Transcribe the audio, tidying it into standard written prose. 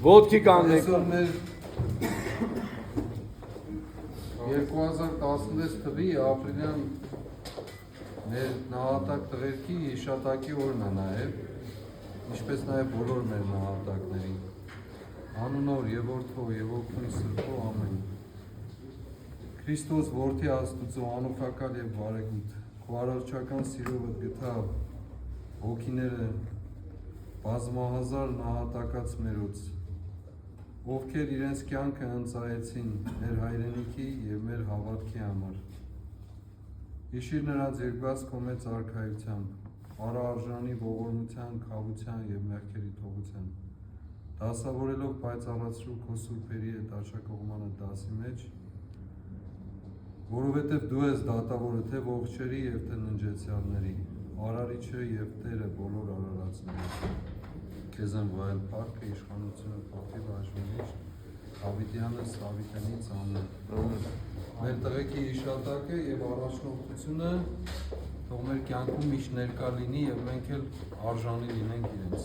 Ոտքի կանգնեք։ Այսօր մեր 2016 թվի ապրիլյան մեր նահատակ տղերքի հիշատակի օրն է նաև, ինչպես նաև բոլոր մեր նահատակների։ Անունով եւ Որդու եւ Օգնի Սրբո ամեն։ Քրիստոս որդի Աստուծո անուխակալ եւ բարեգութ, քո արարչական սիրովդ գտավ հոգիները բազմահազար նահատակած մերոց, ովքեր իրենց կյանքը ընծայեցին մեր հայրենիքի եւ մեր հավատքի համար։ Հիշիր նրանց երկված քո մեծ արքայությամբ, արարժանի ողորմության, քավության եւ մեղքերի թողության, դասավորելով պայծառացրու քո սուրբերի հետ աջակողմանը դասի մեջ, որովհետև դու ես դատավորը թե ողջերի եւ թե ննջեցյալների, արարիչը եւ Տերը բոլոր արարածների։ Քեզ են վայել փառքը, իշխանությունը փոխի բաժանիչ, Դավիթյանը Սավիթյանից անուն։ Մեր տղեկի հիշատակը եւ առաջնորդությունը թող մեր կյանքում միշտ ներկա լինի եւ մենք էլ արժանի լինենք իրենց։